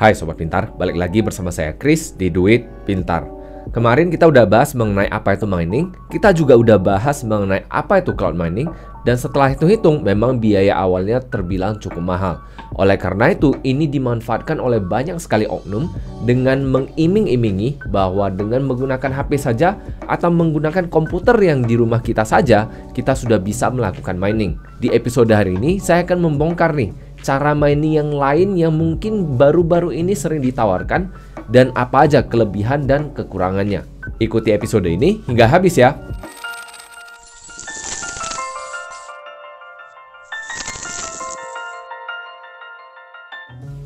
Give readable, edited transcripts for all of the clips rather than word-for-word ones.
Hai Sobat Pintar, balik lagi bersama saya Chris di Duit Pintar. Kemarin kita udah bahas mengenai apa itu mining, kita juga udah bahas mengenai apa itu cloud mining, dan setelah hitung-hitung memang biaya awalnya terbilang cukup mahal. Oleh karena itu, ini dimanfaatkan oleh banyak sekali oknum dengan mengiming-imingi bahwa dengan menggunakan HP saja atau menggunakan komputer yang di rumah kita saja, kita sudah bisa melakukan mining. Di episode hari ini, saya akan membongkar nih cara mining yang lain yang mungkin baru-baru ini sering ditawarkan dan apa aja kelebihan dan kekurangannya. Ikuti episode ini hingga habis ya.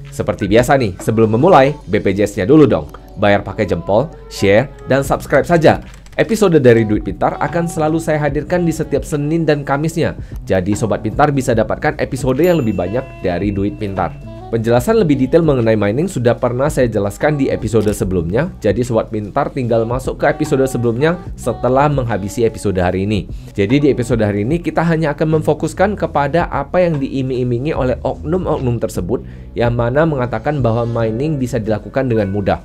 Seperti biasa nih, sebelum memulai, BPJS-nya dulu dong. Bayar pakai jempol, share, dan subscribe saja. Episode dari Duit Pintar akan selalu saya hadirkan di setiap Senin dan Kamisnya. Jadi Sobat Pintar bisa dapatkan episode yang lebih banyak dari Duit Pintar. Penjelasan lebih detail mengenai mining sudah pernah saya jelaskan di episode sebelumnya. Jadi Sobat Pintar tinggal masuk ke episode sebelumnya setelah menghabisi episode hari ini. Jadi di episode hari ini kita hanya akan memfokuskan kepada apa yang diiming-imingi oleh oknum-oknum tersebut, yang mana mengatakan bahwa mining bisa dilakukan dengan mudah.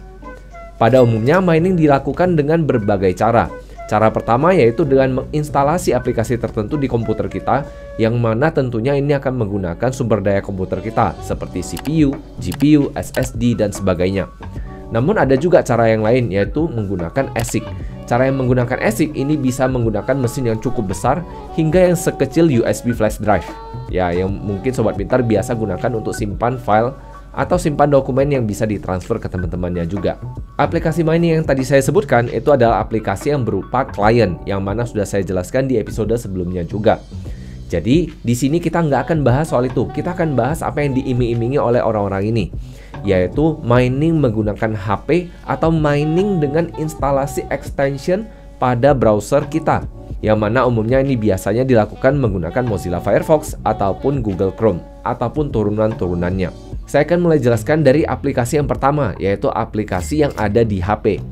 Pada umumnya, mining dilakukan dengan berbagai cara. Cara pertama yaitu dengan menginstalasi aplikasi tertentu di komputer kita, yang mana tentunya ini akan menggunakan sumber daya komputer kita, seperti CPU, GPU, SSD, dan sebagainya. Namun ada juga cara yang lain, yaitu menggunakan ASIC. Cara yang menggunakan ASIC ini bisa menggunakan mesin yang cukup besar, hingga yang sekecil USB flash drive. Ya, yang mungkin Sobat Pintar biasa gunakan untuk simpan file atau simpan dokumen yang bisa ditransfer ke teman-temannya juga. Aplikasi mining yang tadi saya sebutkan itu adalah aplikasi yang berupa klien, yang mana sudah saya jelaskan di episode sebelumnya juga. Jadi di sini kita nggak akan bahas soal itu, kita akan bahas apa yang diiming-imingi oleh orang-orang ini, yaitu mining menggunakan HP atau mining dengan instalasi extension pada browser kita, yang mana umumnya ini biasanya dilakukan menggunakan Mozilla Firefox ataupun Google Chrome ataupun turunan-turunannya. Saya akan mulai jelaskan dari aplikasi yang pertama, yaitu aplikasi yang ada di HP.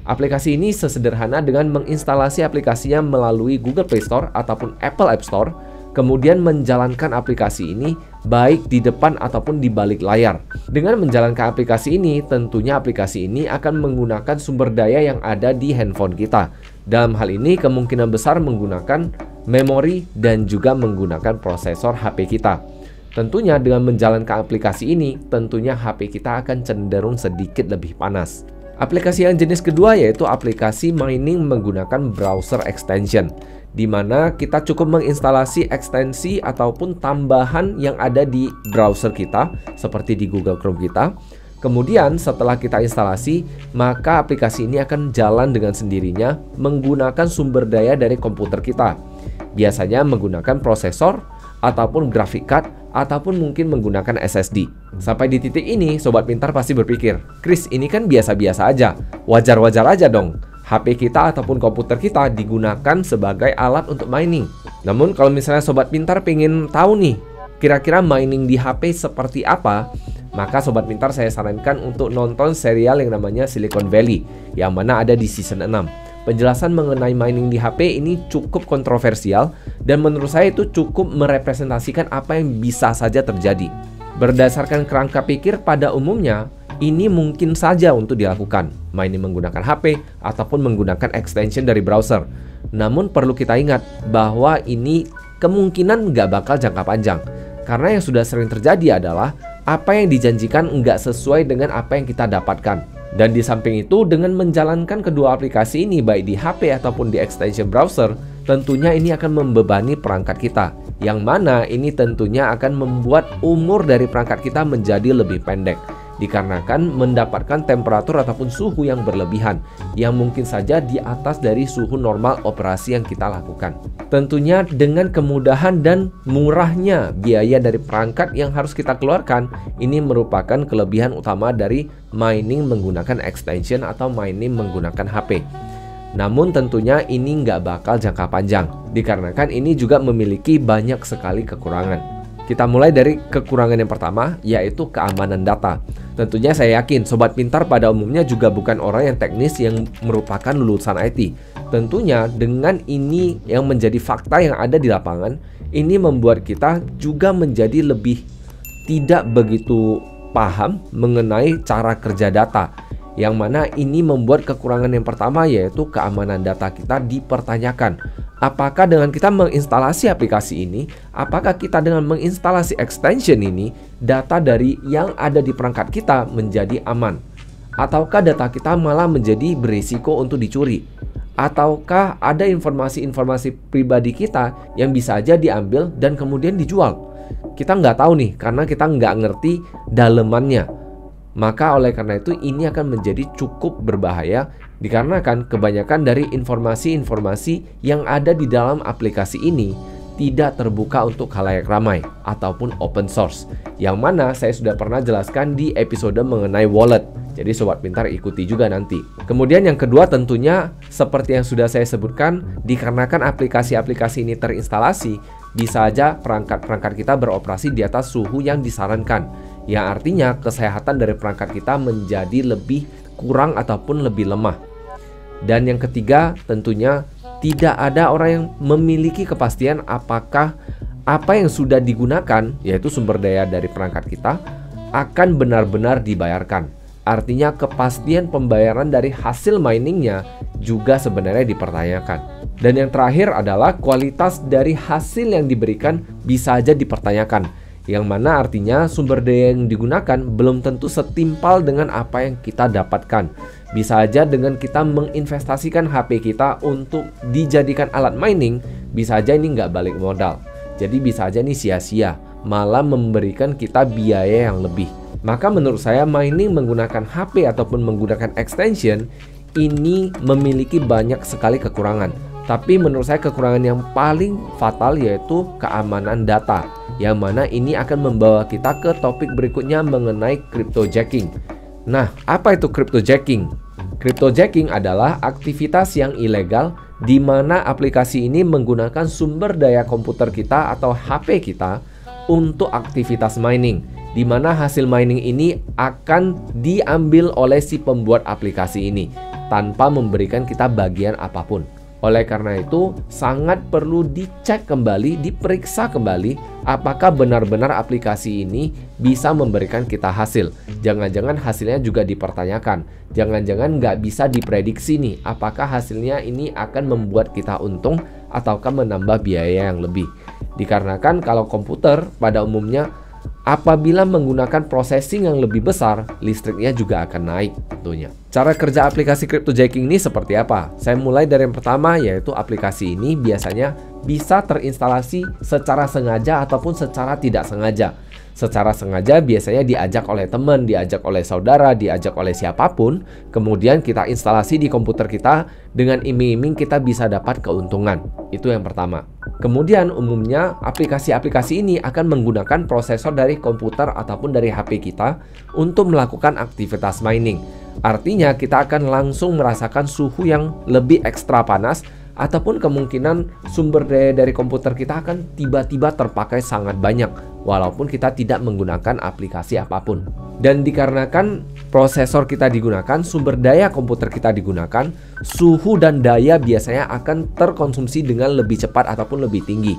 Aplikasi ini sesederhana dengan menginstalasi aplikasinya melalui Google Play Store ataupun Apple App Store, kemudian menjalankan aplikasi ini baik di depan ataupun di balik layar. Dengan menjalankan aplikasi ini, tentunya aplikasi ini akan menggunakan sumber daya yang ada di handphone kita. Dalam hal ini kemungkinan besar menggunakan memori dan juga menggunakan prosesor HP kita. Tentunya dengan menjalankan aplikasi ini, tentunya HP kita akan cenderung sedikit lebih panas. Aplikasi yang jenis kedua yaitu aplikasi mining menggunakan browser extension, di mana kita cukup menginstalasi ekstensi ataupun tambahan yang ada di browser kita, seperti di Google Chrome kita. Kemudian setelah kita instalasi, maka aplikasi ini akan jalan dengan sendirinya menggunakan sumber daya dari komputer kita. Biasanya menggunakan prosesor ataupun graphic card ataupun mungkin menggunakan SSD. Sampai di titik ini, Sobat Pintar pasti berpikir, Chris, ini kan biasa-biasa aja, wajar-wajar aja dong HP kita ataupun komputer kita digunakan sebagai alat untuk mining. Namun kalau misalnya Sobat Pintar pengen tahu nih, kira-kira mining di HP seperti apa, maka Sobat Pintar saya sarankan untuk nonton serial yang namanya Silicon Valley, yang mana ada di season 6. Penjelasan mengenai mining di HP ini cukup kontroversial dan menurut saya itu cukup merepresentasikan apa yang bisa saja terjadi. Berdasarkan kerangka pikir pada umumnya, ini mungkin saja untuk dilakukan, mining menggunakan HP ataupun menggunakan extension dari browser. Namun perlu kita ingat bahwa ini kemungkinan nggak bakal jangka panjang, karena yang sudah sering terjadi adalah apa yang dijanjikan nggak sesuai dengan apa yang kita dapatkan. Dan di samping itu, dengan menjalankan kedua aplikasi ini baik di HP ataupun di extension browser, tentunya ini akan membebani perangkat kita, yang mana ini tentunya akan membuat umur dari perangkat kita menjadi lebih pendek, dikarenakan mendapatkan temperatur ataupun suhu yang berlebihan, yang mungkin saja di atas dari suhu normal operasi yang kita lakukan. Tentunya dengan kemudahan dan murahnya biaya dari perangkat yang harus kita keluarkan, ini merupakan kelebihan utama dari mining menggunakan extension atau mining menggunakan HP. Namun tentunya ini nggak bakal jangka panjang, dikarenakan ini juga memiliki banyak sekali kekurangan. Kita mulai dari kekurangan yang pertama, yaitu keamanan data. Tentunya saya yakin Sobat Pintar pada umumnya juga bukan orang yang teknis yang merupakan lulusan IT. Tentunya dengan ini yang menjadi fakta yang ada di lapangan, ini membuat kita juga menjadi lebih tidak begitu paham mengenai cara kerja data, yang mana ini membuat kekurangan yang pertama, yaitu keamanan data kita dipertanyakan. Apakah dengan kita menginstalasi aplikasi ini, apakah kita dengan menginstalasi extension ini, data dari yang ada di perangkat kita menjadi aman? Ataukah data kita malah menjadi berisiko untuk dicuri? Ataukah ada informasi-informasi pribadi kita yang bisa aja diambil dan kemudian dijual? Kita nggak tahu nih, karena kita nggak ngerti dalemannya. Maka oleh karena itu ini akan menjadi cukup berbahaya, dikarenakan kebanyakan dari informasi-informasi yang ada di dalam aplikasi ini tidak terbuka untuk khalayak ramai ataupun open source, yang mana saya sudah pernah jelaskan di episode mengenai wallet. Jadi sobat pintar ikuti juga nanti. Kemudian yang kedua tentunya seperti yang sudah saya sebutkan, dikarenakan aplikasi-aplikasi ini terinstalasi, bisa aja perangkat-perangkat kita beroperasi di atas suhu yang disarankan, yang artinya kesehatan dari perangkat kita menjadi lebih kurang ataupun lebih lemah. Dan yang ketiga tentunya tidak ada orang yang memiliki kepastian apakah apa yang sudah digunakan, yaitu sumber daya dari perangkat kita, akan benar-benar dibayarkan. Artinya kepastian pembayaran dari hasil miningnya juga sebenarnya dipertanyakan. Dan yang terakhir adalah kualitas dari hasil yang diberikan bisa aja dipertanyakan, yang mana artinya sumber daya yang digunakan belum tentu setimpal dengan apa yang kita dapatkan. Bisa aja dengan kita menginvestasikan HP kita untuk dijadikan alat mining, bisa aja ini nggak balik modal. Jadi bisa aja ini sia-sia, malah memberikan kita biaya yang lebih. Maka menurut saya mining menggunakan HP ataupun menggunakan extension ini memiliki banyak sekali kekurangan. Tapi menurut saya kekurangan yang paling fatal yaitu keamanan data, yang mana ini akan membawa kita ke topik berikutnya mengenai cryptojacking. Nah, apa itu cryptojacking? Cryptojacking adalah aktivitas yang ilegal di mana aplikasi ini menggunakan sumber daya komputer kita atau HP kita untuk aktivitas mining, di mana hasil mining ini akan diambil oleh si pembuat aplikasi ini tanpa memberikan kita bagian apapun. Oleh karena itu, sangat perlu dicek kembali, diperiksa kembali apakah benar-benar aplikasi ini bisa memberikan kita hasil. Jangan-jangan hasilnya juga dipertanyakan. Jangan-jangan nggak bisa diprediksi nih, apakah hasilnya ini akan membuat kita untung ataukah menambah biaya yang lebih. Dikarenakan kalau komputer pada umumnya apabila menggunakan processing yang lebih besar, listriknya juga akan naik tentunya. Cara kerja aplikasi cryptojacking ini seperti apa? Saya mulai dari yang pertama, yaitu aplikasi ini biasanya bisa terinstalasi secara sengaja ataupun secara tidak sengaja. Secara sengaja biasanya diajak oleh teman, diajak oleh saudara, diajak oleh siapapun. Kemudian kita instalasi di komputer kita dengan iming-iming kita bisa dapat keuntungan. Itu yang pertama. Kemudian umumnya aplikasi-aplikasi ini akan menggunakan prosesor dari komputer ataupun dari HP kita untuk melakukan aktivitas mining. Artinya kita akan langsung merasakan suhu yang lebih ekstra panas, ataupun kemungkinan sumber daya dari komputer kita akan tiba-tiba terpakai sangat banyak walaupun kita tidak menggunakan aplikasi apapun. Dan dikarenakan prosesor kita digunakan, sumber daya komputer kita digunakan, suhu dan daya biasanya akan terkonsumsi dengan lebih cepat ataupun lebih tinggi.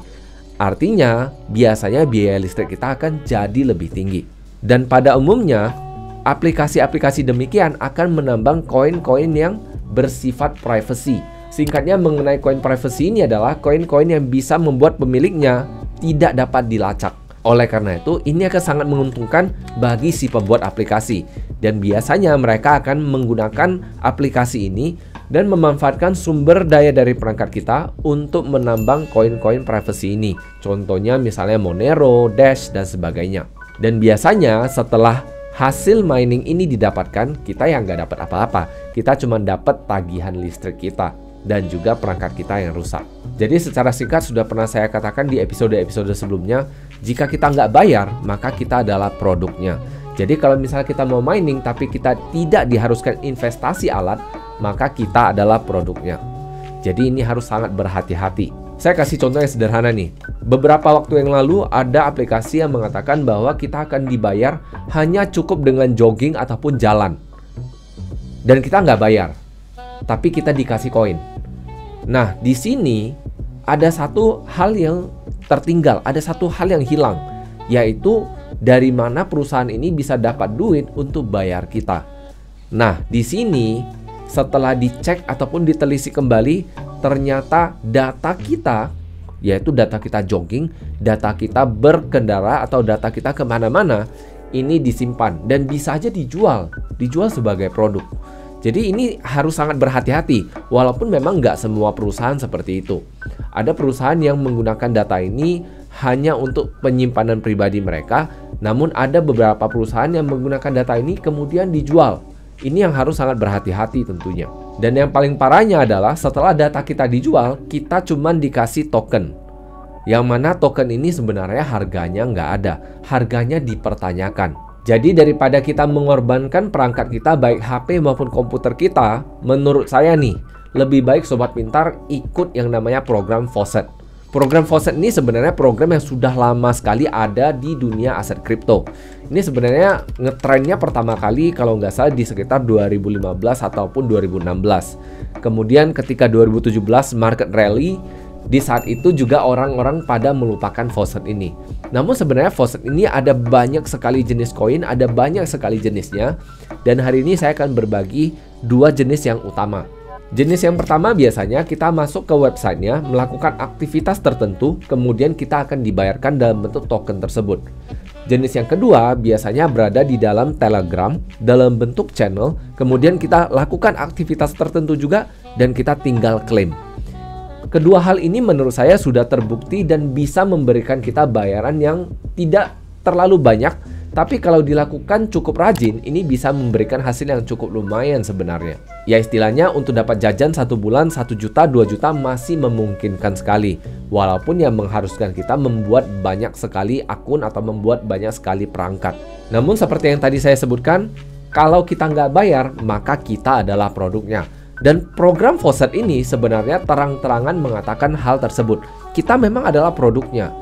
Artinya biasanya biaya listrik kita akan jadi lebih tinggi. Dan pada umumnya aplikasi-aplikasi demikian akan menambang koin-koin yang bersifat privacy. Singkatnya mengenai koin privacy ini adalah koin-koin yang bisa membuat pemiliknya tidak dapat dilacak. Oleh karena itu, ini akan sangat menguntungkan bagi si pembuat aplikasi. Dan biasanya mereka akan menggunakan aplikasi ini dan memanfaatkan sumber daya dari perangkat kita untuk menambang koin-koin privacy ini. Contohnya misalnya Monero, Dash, dan sebagainya. Dan biasanya setelah hasil mining ini didapatkan, kita yang nggak dapat apa-apa. Kita cuma dapat tagihan listrik kita dan juga perangkat kita yang rusak. Jadi secara singkat sudah pernah saya katakan di episode-episode sebelumnya, jika kita nggak bayar, maka kita adalah produknya. Jadi kalau misalnya kita mau mining tapi kita tidak diharuskan investasi alat, maka kita adalah produknya. Jadi ini harus sangat berhati-hati. Saya kasih contoh yang sederhana nih. Beberapa waktu yang lalu ada aplikasi yang mengatakan bahwa kita akan dibayar hanya cukup dengan jogging ataupun jalan. Dan kita nggak bayar, tapi kita dikasih koin. Nah, di sini ada satu hal yang tertinggal, ada satu hal yang hilang, yaitu dari mana perusahaan ini bisa dapat duit untuk bayar kita. Nah, di sini setelah dicek ataupun ditelisik kembali, ternyata data kita, yaitu data kita jogging, data kita berkendara, atau data kita kemana-mana, ini disimpan dan bisa aja dijual sebagai produk. Jadi ini harus sangat berhati-hati, walaupun memang nggak semua perusahaan seperti itu. Ada perusahaan yang menggunakan data ini hanya untuk penyimpanan pribadi mereka, namun ada beberapa perusahaan yang menggunakan data ini kemudian dijual. Ini yang harus sangat berhati-hati tentunya. Dan yang paling parahnya adalah setelah data kita dijual, kita cuma dikasih token. Yang mana token ini sebenarnya harganya nggak ada, harganya dipertanyakan. Jadi daripada kita mengorbankan perangkat kita, baik HP maupun komputer kita, menurut saya nih, lebih baik Sobat Pintar ikut yang namanya program Faucet. Program Faucet ini sebenarnya program yang sudah lama sekali ada di dunia aset kripto. Ini sebenarnya ngetrennya pertama kali kalau nggak salah di sekitar 2015 ataupun 2016. Kemudian ketika 2017 market rally, di saat itu juga orang-orang pada melupakan Faucet ini. Namun sebenarnya Faucet ini ada banyak sekali jenis koin, ada banyak sekali jenisnya. Dan hari ini saya akan berbagi dua jenis yang utama. Jenis yang pertama biasanya kita masuk ke websitenya, melakukan aktivitas tertentu, kemudian kita akan dibayarkan dalam bentuk token tersebut. Jenis yang kedua biasanya berada di dalam Telegram, dalam bentuk channel, kemudian kita lakukan aktivitas tertentu juga, dan kita tinggal klaim. Kedua hal ini menurut saya sudah terbukti dan bisa memberikan kita bayaran yang tidak terlalu banyak, tapi kalau dilakukan cukup rajin, ini bisa memberikan hasil yang cukup lumayan sebenarnya. Ya istilahnya untuk dapat jajan 1 bulan 1 juta, 2 juta masih memungkinkan sekali. Walaupun yang mengharuskan kita membuat banyak sekali akun atau membuat banyak sekali perangkat. Namun seperti yang tadi saya sebutkan, kalau kita nggak bayar, maka kita adalah produknya. Dan program Faucet ini sebenarnya terang-terangan mengatakan hal tersebut. Kita memang adalah produknya.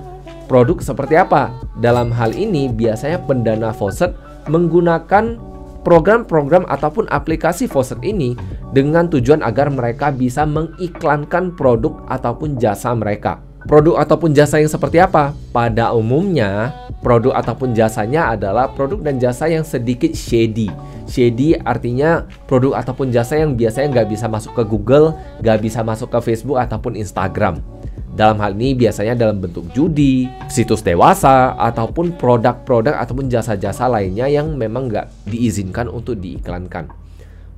Produk seperti apa? Dalam hal ini biasanya pendana Faucet menggunakan program-program ataupun aplikasi Faucet ini dengan tujuan agar mereka bisa mengiklankan produk ataupun jasa mereka. Produk ataupun jasa yang seperti apa? Pada umumnya, produk ataupun jasanya adalah produk dan jasa yang sedikit shady. Shady artinya produk ataupun jasa yang biasanya nggak bisa masuk ke Google, nggak bisa masuk ke Facebook ataupun Instagram. Dalam hal ini biasanya dalam bentuk judi, situs dewasa, ataupun produk-produk ataupun jasa-jasa lainnya yang memang nggak diizinkan untuk diiklankan.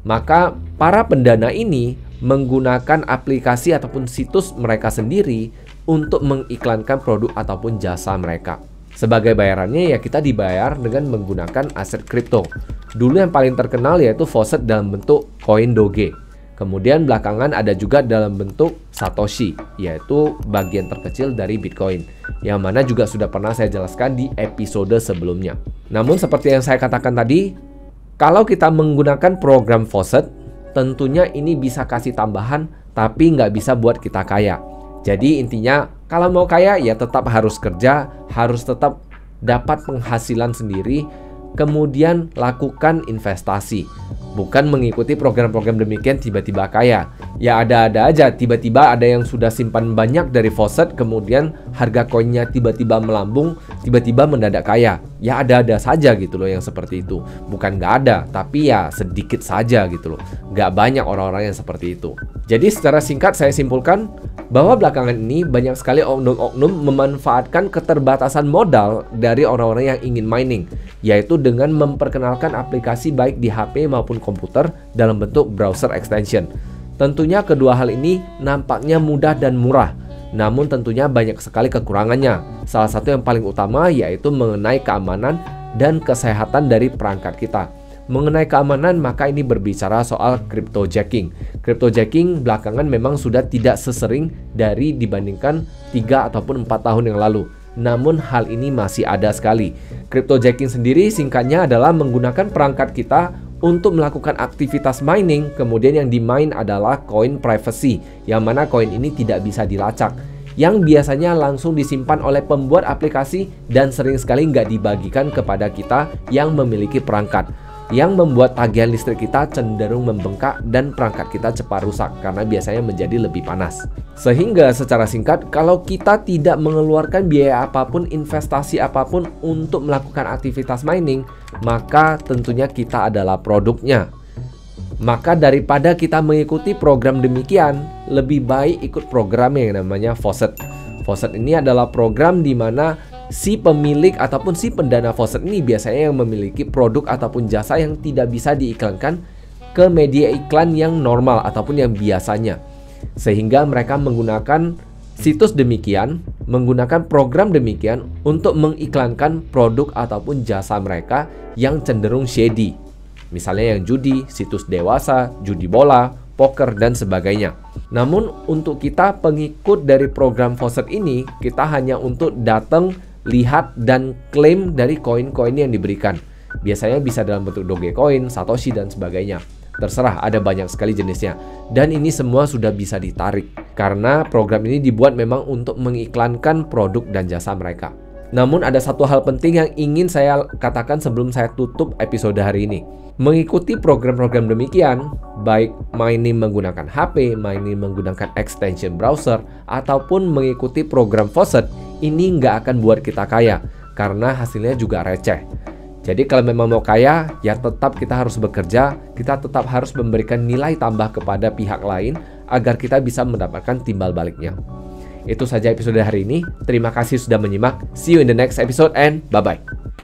Maka para pendana ini menggunakan aplikasi ataupun situs mereka sendiri untuk mengiklankan produk ataupun jasa mereka. Sebagai bayarannya ya kita dibayar dengan menggunakan aset kripto. Dulu yang paling terkenal yaitu Faucet dalam bentuk koin Doge. Kemudian belakangan ada juga dalam bentuk Satoshi, yaitu bagian terkecil dari Bitcoin, yang mana juga sudah pernah saya jelaskan di episode sebelumnya. Namun seperti yang saya katakan tadi, kalau kita menggunakan program Faucet, tentunya ini bisa kasih tambahan, tapi nggak bisa buat kita kaya. Jadi intinya, kalau mau kaya ya tetap harus kerja, harus tetap dapat penghasilan sendiri, kemudian lakukan investasi. Bukan mengikuti program-program demikian tiba-tiba kaya. Ya ada-ada aja, tiba-tiba ada yang sudah simpan banyak dari Faucet, kemudian harga koinnya tiba-tiba melambung, tiba-tiba mendadak kaya. Ya ada-ada saja gitu loh yang seperti itu. Bukan nggak ada, tapi ya sedikit saja gitu loh. Nggak banyak orang-orang yang seperti itu. Jadi secara singkat saya simpulkan bahwa belakangan ini banyak sekali oknum-oknum memanfaatkan keterbatasan modal dari orang-orang yang ingin mining, yaitu dengan memperkenalkan aplikasi baik di HP maupun komputer dalam bentuk browser extension. Tentunya kedua hal ini nampaknya mudah dan murah, namun tentunya banyak sekali kekurangannya. Salah satu yang paling utama yaitu mengenai keamanan dan kesehatan dari perangkat kita. Mengenai keamanan, maka ini berbicara soal cryptojacking. Cryptojacking belakangan memang sudah tidak sesering dari dibandingkan 3 ataupun 4 tahun yang lalu. Namun hal ini masih ada sekali. Cryptojacking sendiri singkatnya adalah menggunakan perangkat kita untuk melakukan aktivitas mining, kemudian yang di-mine adalah koin privacy, yang mana koin ini tidak bisa dilacak, yang biasanya langsung disimpan oleh pembuat aplikasi dan sering sekali nggak dibagikan kepada kita yang memiliki perangkat. yang membuat tagihan listrik kita cenderung membengkak dan perangkat kita cepat rusak karena biasanya menjadi lebih panas. Sehingga secara singkat, kalau kita tidak mengeluarkan biaya apapun, investasi apapun untuk melakukan aktivitas mining, maka tentunya kita adalah produknya. Maka daripada kita mengikuti program demikian, lebih baik ikut program yang namanya faucet. Faucet ini adalah program di mana si pemilik ataupun si pendana faucet ini biasanya yang memiliki produk ataupun jasa yang tidak bisa diiklankan ke media iklan yang normal ataupun yang biasanya. Sehingga mereka menggunakan situs demikian, menggunakan program demikian untuk mengiklankan produk ataupun jasa mereka yang cenderung shady. Misalnya yang judi, situs dewasa, judi bola, poker, dan sebagainya. Namun untuk kita pengikut dari program faucet ini, kita hanya untuk datang, lihat, dan klaim dari koin-koin yang diberikan. Biasanya bisa dalam bentuk Dogecoin, Satoshi, dan sebagainya. Terserah, ada banyak sekali jenisnya. Dan ini semua sudah bisa ditarik karena program ini dibuat memang untuk mengiklankan produk dan jasa mereka. Namun ada satu hal penting yang ingin saya katakan sebelum saya tutup episode hari ini. Mengikuti program-program demikian, baik mining menggunakan HP, mining menggunakan extension browser, ataupun mengikuti program faucet, ini nggak akan buat kita kaya, karena hasilnya juga receh. Jadi kalau memang mau kaya, ya tetap kita harus bekerja, kita tetap harus memberikan nilai tambah kepada pihak lain, agar kita bisa mendapatkan timbal baliknya. Itu saja episode hari ini, terima kasih sudah menyimak, see you in the next episode and bye-bye.